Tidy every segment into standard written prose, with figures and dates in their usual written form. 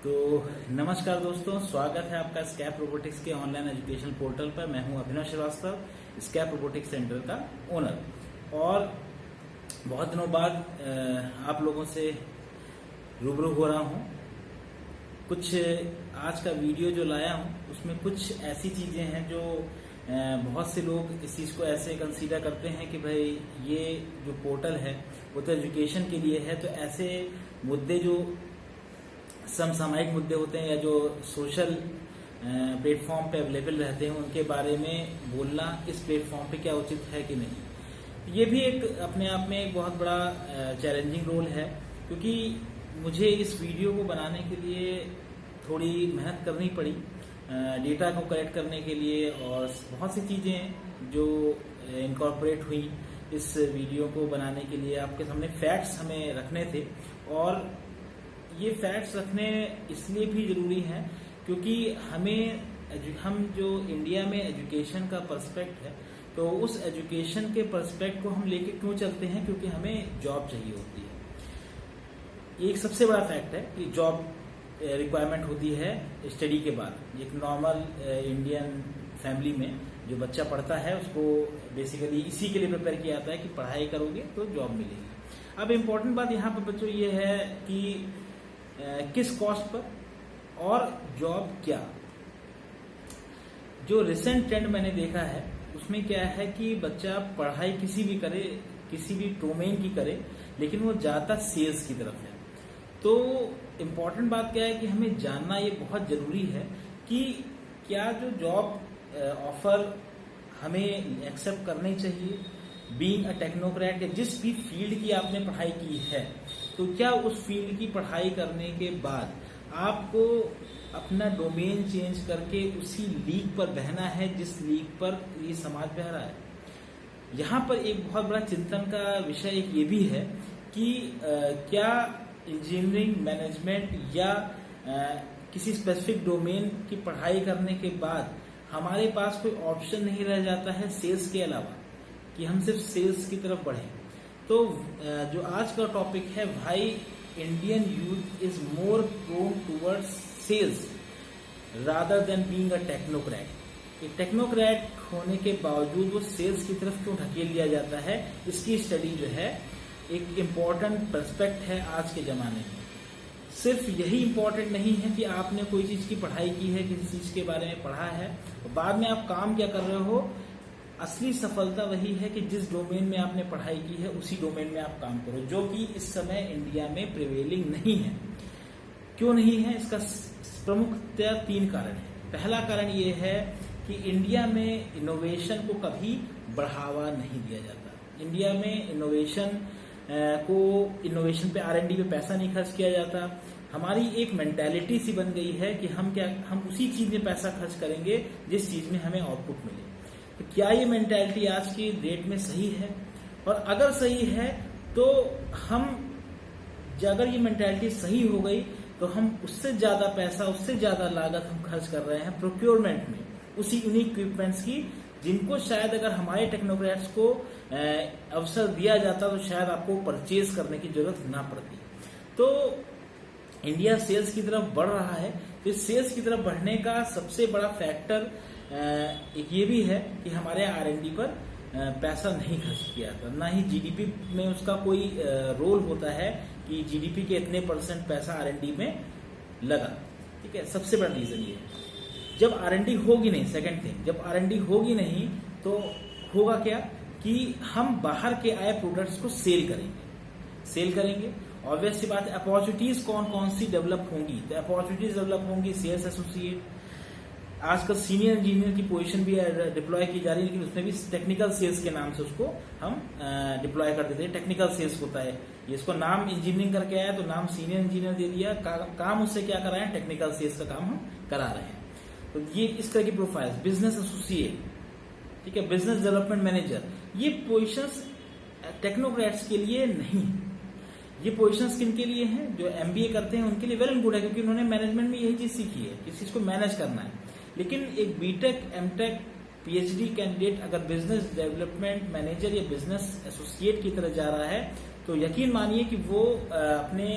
तो नमस्कार दोस्तों, स्वागत है आपका स्कैप रोबोटिक्स के ऑनलाइन एजुकेशन पोर्टल पर। मैं हूं अभिनव श्रीवास्तव, स्कैप रोबोटिक्स सेंटर का ओनर। और बहुत दिनों बाद आप लोगों से रूबरू हो रहा हूं। कुछ आज का वीडियो जो लाया हूं उसमें कुछ ऐसी चीजें हैं जो बहुत से लोग इस चीज़ को ऐसे कंसीडर करते हैं कि भाई ये जो पोर्टल है वो तो एजुकेशन के लिए है, तो ऐसे मुद्दे जो समसामयिक मुद्दे होते हैं या जो सोशल प्लेटफॉर्म पे अवेलेबल रहते हैं उनके बारे में बोलना इस प्लेटफॉर्म पे क्या उचित है कि नहीं। ये भी एक अपने आप में एक बहुत बड़ा चैलेंजिंग रोल है, क्योंकि मुझे इस वीडियो को बनाने के लिए थोड़ी मेहनत करनी पड़ी, डेटा को कलेक्ट करने के लिए, और बहुत सी चीज़ें जो इनकॉर्पोरेट हुई इस वीडियो को बनाने के लिए। आपके सामने फैक्ट्स हमें रखने थे, और ये फैक्ट्स रखने इसलिए भी ज़रूरी हैं क्योंकि हम जो इंडिया में एजुकेशन का पर्सपेक्ट है, तो उस एजुकेशन के पर्सपेक्ट को हम लेके क्यों चलते हैं, क्योंकि हमें जॉब चाहिए होती है। एक सबसे बड़ा फैक्ट है कि जॉब रिक्वायरमेंट होती है स्टडी के बाद। एक नॉर्मल इंडियन फैमिली में जो बच्चा पढ़ता है उसको बेसिकली इसी के लिए प्रिपेयर किया जाता है कि पढ़ाई करोगे तो जॉब मिलेगी। अब इम्पोर्टेंट बात यहाँ पर बच्चों ये है कि किस कॉस्ट पर और जॉब क्या। जो रिसेंट ट्रेंड मैंने देखा है उसमें क्या है कि बच्चा पढ़ाई किसी भी करे, किसी भी डोमेन की करे, लेकिन वो जाता सेल्स की तरफ है। तो इम्पोर्टेंट बात क्या है कि हमें जानना ये बहुत जरूरी है कि क्या जो जॉब ऑफर हमें एक्सेप्ट करनी चाहिए बीइंग अ टेक्नोक्रेट, या जिस भी फील्ड की आपने पढ़ाई की है, तो क्या उस फील्ड की पढ़ाई करने के बाद आपको अपना डोमेन चेंज करके उसी लीग पर बहना है जिस लीग पर ये समाज बह रहा है। यहाँ पर एक बहुत बड़ा चिंतन का विषय एक ये भी है कि क्या इंजीनियरिंग, मैनेजमेंट या किसी स्पेसिफिक डोमेन की पढ़ाई करने के बाद हमारे पास कोई ऑप्शन नहीं रह जाता है सेल्स के अलावा, कि हम सिर्फ सेल्स की तरफ बढ़ें। तो जो आज का टॉपिक है, why Indian youth is more prone towards sales rather than being a technocrat. एक टेक्नोक्रेट होने के बावजूद वो सेल्स की तरफ क्यों ढकेल दिया जाता है, इसकी स्टडी जो है एक इम्पॉर्टेंट पर्सपेक्ट है आज के ज़माने में। सिर्फ यही इम्पॉर्टेंट नहीं है कि आपने कोई चीज़ की पढ़ाई की है, किसी चीज़ के बारे में पढ़ा है, और बाद में आप काम क्या कर रहे हो। असली सफलता वही है कि जिस डोमेन में आपने पढ़ाई की है उसी डोमेन में आप काम करो, जो कि इस समय इंडिया में प्रिवेलिंग नहीं है। क्यों नहीं है, इसका प्रमुखतया 3 कारण है। पहला कारण ये है कि इंडिया में इनोवेशन को कभी बढ़ावा नहीं दिया जाता। इंडिया में इनोवेशन पे R&D पे पैसा नहीं खर्च किया जाता। हमारी एक मेंटालिटी सी बन गई है कि हम उसी चीज में पैसा खर्च करेंगे जिस चीज में हमें आउटपुट मिले। तो क्या ये मेंटालिटी आज की डेट में सही है? और अगर सही है तो अगर ये मेंटालिटी सही हो गई तो हम उससे ज्यादा पैसा, उससे ज्यादा लागत हम खर्च कर रहे हैं प्रोक्योरमेंट में, उसी यूनिक इक्विपमेंट्स की, जिनको शायद अगर हमारे टेक्नोक्रेट्स को अवसर दिया जाता तो शायद आपको परचेज करने की जरूरत ना पड़ती। तो इंडिया सेल्स की तरफ बढ़ रहा है, तो इस सेल्स की तरफ बढ़ने का सबसे बड़ा फैक्टर एक ये भी है कि हमारे R&D पर पैसा नहीं खर्च किया था, ना ही GDP में उसका कोई रोल होता है कि GDP के इतने % पैसा R&D में लगा। ठीक है, सबसे बड़ा रीजन ये है। जब R&D होगी नहीं, सेकंड थिंग, जब R&D होगी नहीं तो होगा क्या कि हम बाहर के आए प्रोडक्ट्स को सेल करेंगे। ऑब्वियस सी बात है, अपॉर्चुनिटीज कौन सी डेवलप होंगी, तो अपॉर्चुनिटीज डेवलप होंगी सेल्स एसोसिएट। आजकल सीनियर इंजीनियर की पोजीशन भी डिप्लॉय की जा रही है, लेकिन उसमें भी टेक्निकल सेल्स के नाम से उसको हम डिप्लॉय कर देते हैं। टेक्निकल सेल्स होता है ये, इसको नाम इंजीनियरिंग करके आया तो नाम सीनियर इंजीनियर दे दिया, काम उससे क्या करा है, टेक्निकल सेल्स का काम हम करा रहे हैं। तो ये इस तरह की प्रोफाइल, बिजनेस एसोसिएट, ठीक है, बिजनेस डेवलपमेंट मैनेजर, ये पोजीशंस टेक्नोक्रेट्स के लिए नहीं। ये पोजीशंस किन के लिए हैं? जो MBA करते हैं उनके लिए वेल एंड गुड है, क्योंकि उन्होंने मैनेजमेंट में यही चीज सीखी है, किस चीज को मैनेज करना है। लेकिन एक BTech, MTech, PhD कैंडिडेट अगर बिजनेस डेवलपमेंट मैनेजर या बिजनेस एसोसिएट की तरह जा रहा है तो यकीन मानिए कि वो अपने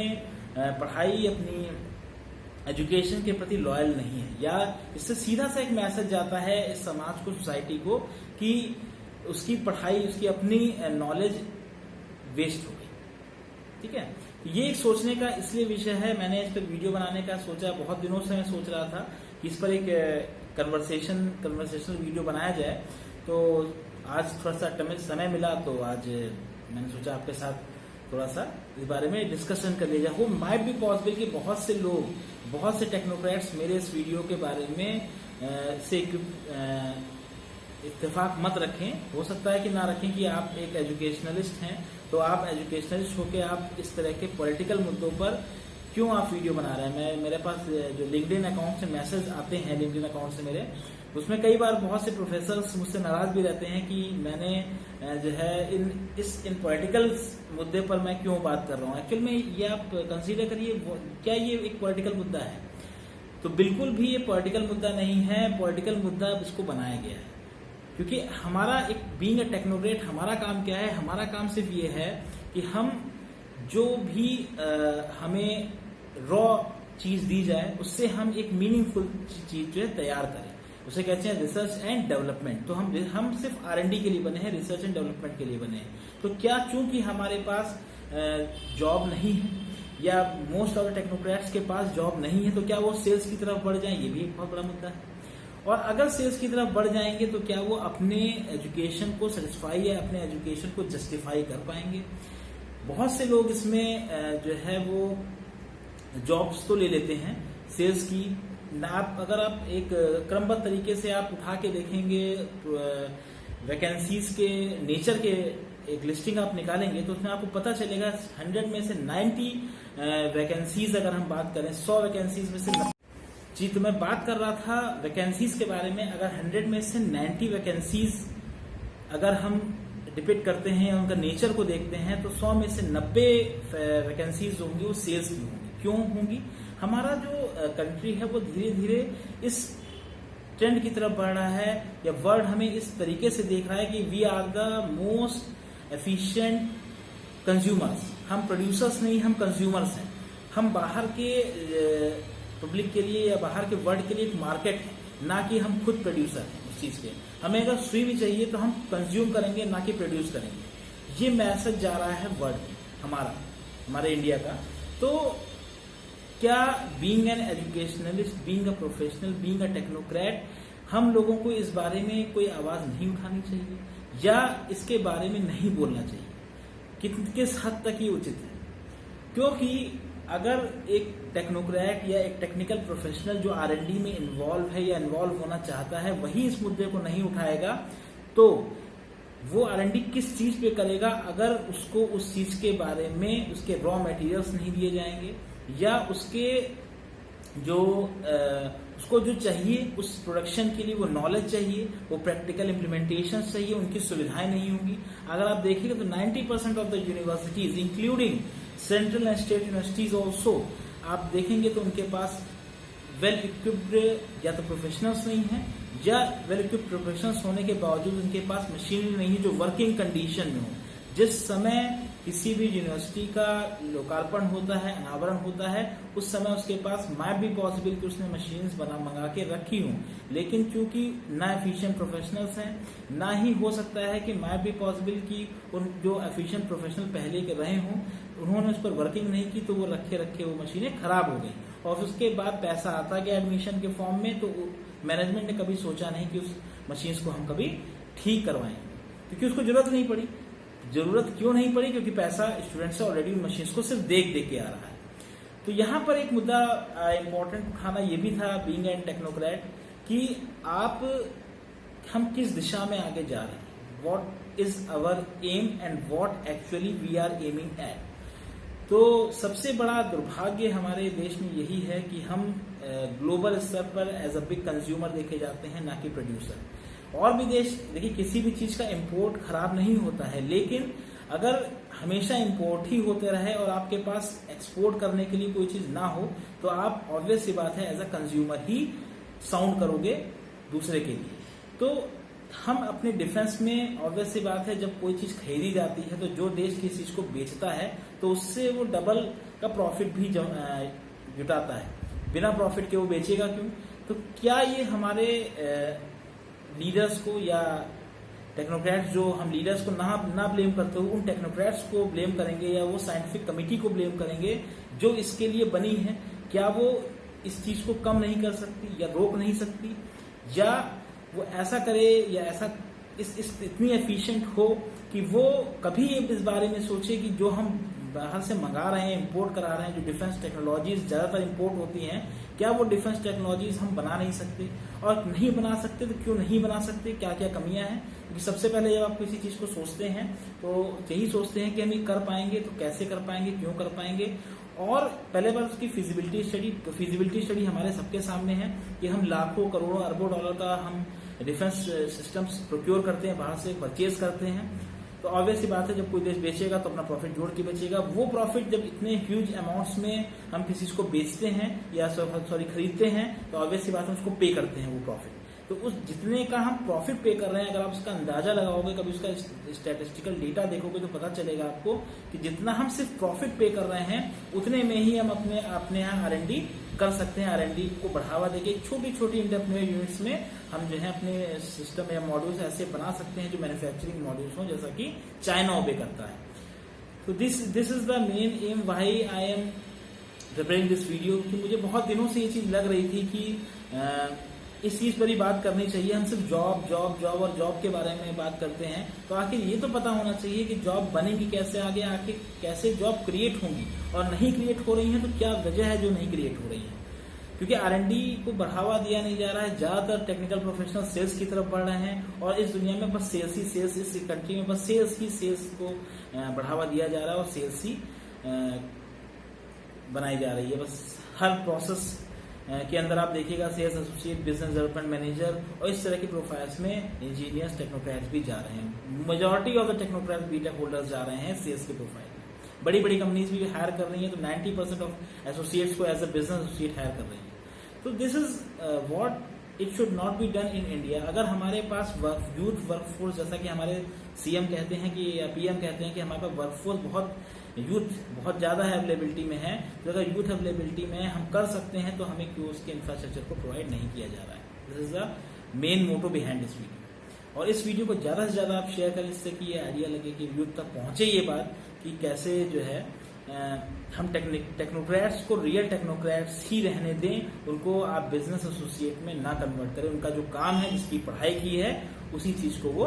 पढ़ाई, अपनी एजुकेशन के प्रति लॉयल नहीं है, या इससे सीधा सा एक मैसेज जाता है इस समाज को, सोसाइटी को, कि उसकी पढ़ाई, उसकी अपनी नॉलेज वेस्ट हो गई। ठीक है, ये एक सोचने का इसलिए विषय है, मैंने इस पर वीडियो बनाने का सोचा, बहुत दिनों से मैं सोच रहा था कि इस पर एक कन्वर्सेशनल वीडियो बनाया जाए। तो आज थोड़ा सा समय मिला, तो आज मैंने सोचा आपके साथ थोड़ा सा इस बारे में डिस्कशन कर लिया जाए। वो माइट बी पॉसिबल कि बहुत से लोग, बहुत से टेक्नोक्रेट्स मेरे इस वीडियो के बारे में से इत्तेफाक मत रखें। हो सकता है कि ना रखें कि आप एक एजुकेशनलिस्ट हैं, तो आप एजुकेशनलिस्ट होकर आप इस तरह के पॉलिटिकल मुद्दों पर क्यों आप वीडियो बना रहे हैं। मेरे पास जो लिंक्डइन अकाउंट से मैसेज आते हैं, लिंक्डइन अकाउंट से मेरे, उसमें कई बार बहुत से प्रोफेसर्स मुझसे नाराज भी रहते हैं कि मैंने जो है इन पॉलिटिकल मुद्दे पर मैं क्यों बात कर रहा हूँ। एक्चुअल में ये आप कंसीडर करिए, क्या ये एक पॉलिटिकल मुद्दा है? तो बिल्कुल भी ये पॉलिटिकल मुद्दा नहीं है। पॉलिटिकल मुद्दा इसको बनाया गया है क्योंकि हमारा एक बीइंग अ टेक्नोक्रेट, हमारा काम क्या है? हमारा काम सिर्फ ये है कि हम जो भी हमें रॉ चीज दी जाए उससे हम एक मीनिंगफुल चीज जो है तैयार करें। उसे कहते हैं रिसर्च एंड डेवलपमेंट। तो हम सिर्फ R&D के लिए बने हैं, रिसर्च एंड डेवलपमेंट के लिए बने हैं। तो क्या चूंकि हमारे पास जॉब नहीं है, या मोस्ट ऑफ द टेक्नोक्रेट्स के पास जॉब नहीं है, तो क्या वो सेल्स की तरफ बढ़ जाए? ये भी एक बहुत बड़ा मुद्दा है। और अगर सेल्स की तरफ बढ़ जाएंगे तो क्या वो अपने एजुकेशन को सेटिस्फाई या अपने एजुकेशन को जस्टिफाई कर पाएंगे? बहुत से लोग इसमें जो है वो जॉब्स तो ले लेते हैं सेल्स की। अगर आप एक क्रमबद्ध तरीके से आप उठा के देखेंगे, वैकेंसीज के नेचर के एक लिस्टिंग आप निकालेंगे, तो उसमें आपको पता चलेगा 100 में से 90 वैकेंसीज, अगर हम बात करें 100 वैकेंसीज में से जी, तो मैं बात कर रहा था वैकेंसीज के बारे में। अगर 100 में से 90 वैकेंसीज अगर हम डिपिक्ट करते हैं, उनका नेचर को देखते हैं, तो 100 में से 90 वैकेंसीज होंगी वो सेल्स की होंगी। क्यों होंगी? हमारा जो कंट्री है वो धीरे धीरे इस ट्रेंड की तरफ बढ़ रहा है, या वर्ल्ड हमें इस तरीके से देख रहा है कि we are the most efficient consumers. हम प्रोड्यूसर्स नहीं, हम कंज्यूमर्स हैं। हम बाहर के पब्लिक के लिए या बाहर के वर्ल्ड के लिए एक मार्केट है, ना कि हम खुद प्रोड्यूसर हैं उस चीज के। हमें अगर सुई भी चाहिए तो हम कंज्यूम करेंगे, ना कि प्रोड्यूस करेंगे। ये मैसेज जा रहा है वर्ल्ड में, हमारे इंडिया का। तो क्या being an educationalist, being a professional, being a technocrat, हम लोगों को इस बारे में कोई आवाज नहीं उठानी चाहिए, या इसके बारे में नहीं बोलना चाहिए? किस हद तक ये उचित है? क्योंकि अगर एक टेक्नोक्रेट या एक टेक्निकल प्रोफेशनल जो R&D में इन्वॉल्व है या इन्वॉल्व होना चाहता है, वही इस मुद्दे को नहीं उठाएगा, तो वो R&D किस चीज पे करेगा अगर उसको उस चीज के बारे में उसके रॉ मटेरियल्स नहीं दिए जाएंगे, या उसके उसको जो चाहिए उस प्रोडक्शन के लिए वो नॉलेज चाहिए, वो प्रैक्टिकल इम्प्लीमेंटेशन चाहिए, उनकी सुविधाएं नहीं होंगी। अगर आप देखेंगे तो 90% of the universities including central and state universities also, आप देखेंगे तो उनके पास वेल इक्विप्ड या तो प्रोफेशनल्स नहीं है, या वेल इक्विप्ड प्रोफेशनल्स होने के बावजूद उनके पास मशीनरी नहीं है जो वर्किंग कंडीशन में हो। जिस समय किसी भी यूनिवर्सिटी का लोकार्पण होता है, अनावरण होता है, उस समय उसके पास माइट बी पॉसिबल कि उसने मशीन्स मंगा के रखी हों, लेकिन चूंकि ना एफिशिएंट प्रोफेशनल्स हैं, ना ही हो सकता है कि माइट बी पॉसिबल कि उन जो एफिशिएंट प्रोफेशनल पहले के रहे हों, उन्होंने उस पर वर्किंग नहीं की, तो वो रखे वो मशीनें खराब हो गई, और उसके बाद पैसा आता गया एडमिशन के फॉर्म में, तो मैनेजमेंट ने कभी सोचा नहीं कि उस मशीन्स को हम कभी ठीक करवाएं, क्योंकि उसको जरूरत नहीं पड़ी। जरूरत क्यों नहीं पड़ी? क्योंकि पैसा स्टूडेंट से ऑलरेडी उन मशीन्स को सिर्फ देख के आ रहा है। तो यहाँ पर एक मुद्दा इंपॉर्टेंट उठाना ये भी था, बीइंग एन टेक्नोक्रेट, कि हम किस दिशा में आगे जा रहे हैं, what is our aim and what actually we are aiming at. तो सबसे बड़ा दुर्भाग्य हमारे देश में यही है कि हम ग्लोबल स्तर पर एज अ बिग कंज्यूमर देखे जाते हैं, ना कि प्रोड्यूसर। और भी देश, देखिए, किसी भी चीज का इंपोर्ट खराब नहीं होता है, लेकिन अगर हमेशा इंपोर्ट ही होते रहे और आपके पास एक्सपोर्ट करने के लिए कोई चीज ना हो, तो आप ऑब्वियस सी बात है एज अ कंज्यूमर ही साउंड करोगे दूसरे के लिए। तो हम अपने डिफेंस में ऑब्वियस सी बात है, जब कोई चीज खरीदी जाती है तो जो देश किसी चीज को बेचता है तो उससे वो डबल का प्रॉफिट भी जुटाता है। बिना प्रॉफिट के वो बेचेगा क्यों? तो क्या ये हमारे लीडर्स को या टेक्नोक्रेट्स, जो हम लीडर्स को ना ब्लेम करते हुए उन टेक्नोक्रेट्स को ब्लेम करेंगे या वो साइंटिफिक कमेटी को ब्लेम करेंगे जो इसके लिए बनी है, क्या वो इस चीज को कम नहीं कर सकती या रोक नहीं सकती, या वो ऐसा करे या ऐसा इतनी एफिशिएंट हो कि वो कभी इस बारे में सोचे कि जो हम बाहर से मंगा रहे हैं, इंपोर्ट करा रहे हैं, जो डिफेंस टेक्नोलॉजीज ज्यादातर इंपोर्ट होती हैं, क्या वो डिफेंस टेक्नोलॉजीज हम बना नहीं सकते? और नहीं बना सकते तो क्यों नहीं बना सकते, क्या क्या कमियां हैं? क्योंकि सबसे पहले जब आप किसी चीज को सोचते हैं तो यही सोचते हैं कि हम ये कर पाएंगे, तो कैसे कर पाएंगे, क्यों कर पाएंगे, और पहले बार उसकी फिजिबिलिटी स्टडी हमारे सबके सामने है कि हम लाखों करोड़ों अरबों डॉलर का हम डिफेंस सिस्टम्स प्रोक्योर करते हैं, बाहर से परचेज करते हैं। तो ऑब्वियस सी बात है, जब कोई देश बेचेगा तो अपना प्रॉफिट जोड़ के बेचेगा। वो प्रॉफिट जब इतने ह्यूज अमाउंट्स में हम किसी को बेचते हैं या खरीदते हैं, तो ऑब्वियस सी बात है उसको पे करते हैं वो प्रॉफिट। तो उस जितने का हम प्रॉफिट पे कर रहे हैं, अगर आप उसका अंदाजा लगाओगे, कभी उसका स्टैटिस्टिकल डेटा देखोगे तो पता चलेगा आपको कि जितना हम सिर्फ प्रॉफिट पे कर रहे हैं उतने में ही हम अपने यहाँ R&D कर सकते हैं। R&D को बढ़ावा देके छोटी छोटी एंटरप्रेन्योर यूनिट्स में हम जो है अपने सिस्टम या मॉड्यूल्स ऐसे बना सकते हैं जो मैन्युफैक्चरिंग मॉड्यूल्स हो, जैसा कि चाइना ओबे करता है। तो this is the main M why I am preparing this video, कि मुझे बहुत दिनों से ये चीज लग रही थी कि इस चीज पर ही बात करनी चाहिए। हम सिर्फ जॉब के बारे में बात करते हैं, तो आखिर ये तो पता होना चाहिए कि जॉब बनेगी कैसे, आगे आके कैसे जॉब क्रिएट होंगी, और नहीं क्रिएट हो रही है तो क्या वजह है जो नहीं क्रिएट हो रही है। क्योंकि R&D को बढ़ावा दिया नहीं जा रहा है, ज्यादातर टेक्निकल प्रोफेशनल सेल्स की तरफ बढ़ रहे हैं, और इस दुनिया में बस सेल्स, इस कंट्री में बस सेल्स को बढ़ावा दिया जा रहा है और सेल्स ही बनाई जा रही है। बस हर प्रोसेस के अंदर आप देखिएगा sales associate, business development manager और इस तरह के प्रोफाइल्स में इंजीनियर्स, टेक्नोक्रेट्स भी जा रहे हैं। Majority of the technocrats, BTech holders जा रहे हैं सेल्स के प्रोफाइल में। बड़ी बड़ी कंपनीज भी हायर कर रही हैं, तो 90% ऑफ एसोसिएट्स को as a business associate hire कर रही हैं। तो this is what it should not be done in India. अगर हमारे पास यूथ वर्कफोर्स, जैसा कि हमारे सीएम कहते हैं कि या पीएम कहते हैं कि हमारे पास वर्कफोर्स बहुत ज्यादा अवेलेबिलिटी में है, तो अगर यूथ अवेलेबिलिटी में हम कर सकते हैं तो हमें क्यों उसके इंफ्रास्ट्रक्चर को प्रोवाइड नहीं किया जा रहा है। This is the main motto behind this video. और इस वीडियो को ज्यादा से ज्यादा आप शेयर करें, जिससे कि ये आइडिया लगे कि यूथ तक पहुंचे ये बात कि कैसे जो है हम टेक्नोक्रेट्स को रियल टेक्नोक्रेट्स ही रहने दें, उनको आप बिजनेस एसोसिएट में ना कन्वर्ट करें। उनका जो काम है, जिसकी पढ़ाई की है, उसी चीज को वो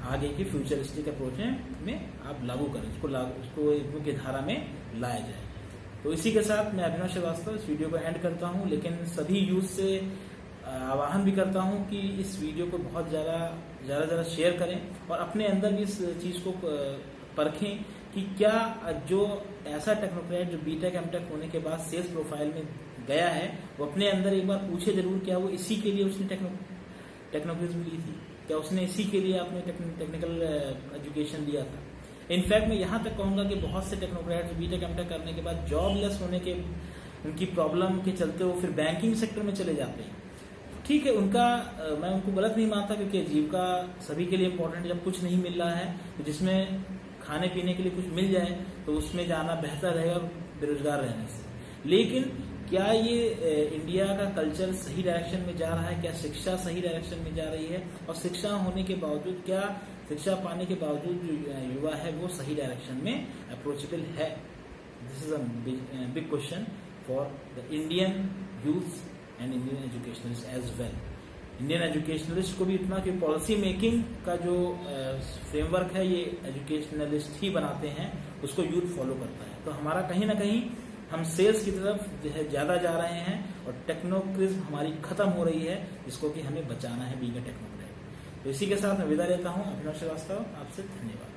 आगे की फ्यूचरिस्टिक अप्रोच में आप लागू करें, उसको की धारा में लाया जाए। तो इसी के साथ मैं अभिनव श्रीवास्तव इस वीडियो को एंड करता हूं, लेकिन सभी यूथ से आह्वान भी करता हूं कि इस वीडियो को बहुत ज्यादा शेयर करें और अपने अंदर भी इस चीज को परखें कि क्या जो ऐसा टेक्नोक्रेट जो बीटेक एमटेक होने के बाद सेल्स प्रोफाइल में गया है, वो अपने अंदर एक बार पूछे जरूर, क्या वो इसी के लिए उसने टेक्नोक्रेट्स ली थी, क्या उसने इसी के लिए अपने टेक्निकल एजुकेशन लिया था। इनफैक्ट मैं यहाँ तक कहूंगा कि बहुत से टेक्नोक्रेट्स बीटेक एमटेक करने के बाद जॉबलेस होने के उनकी प्रॉब्लम के चलते वो फिर बैंकिंग सेक्टर में चले जाते हैं। ठीक है, मैं उनको गलत नहीं मानता, क्योंकि आजीविका सभी के लिए इम्पोर्टेंट है। जब कुछ नहीं मिल रहा है तो जिसमें खाने पीने के लिए कुछ मिल जाए तो उसमें जाना बेहतर रहेगा बेरोजगार रहने से। लेकिन क्या ये इंडिया का कल्चर सही डायरेक्शन में जा रहा है? क्या शिक्षा सही डायरेक्शन में जा रही है? और शिक्षा होने के बावजूद, क्या शिक्षा पाने के बावजूद जो युवा है वो सही डायरेक्शन में अप्रोचेबल है? This is a big question for the Indian youth and Indian educationalist as well. Indian educationalist को भी इतना कि पॉलिसी मेकिंग का जो फ्रेमवर्क है ये एजुकेशनलिस्ट ही बनाते हैं, उसको यूथ फॉलो करता है। तो हमारा कहीं ना कहीं हम सेल्स की तरफ जो है ज्यादा जा रहे हैं और टेक्नोक्रिज्म हमारी खत्म हो रही है, जिसको कि हमें बचाना है बीइंग अ टेक्नोक्रेट। तो इसी के साथ मैं विदा लेता हूं। अभिनव श्रीवास्तव, आपसे धन्यवाद।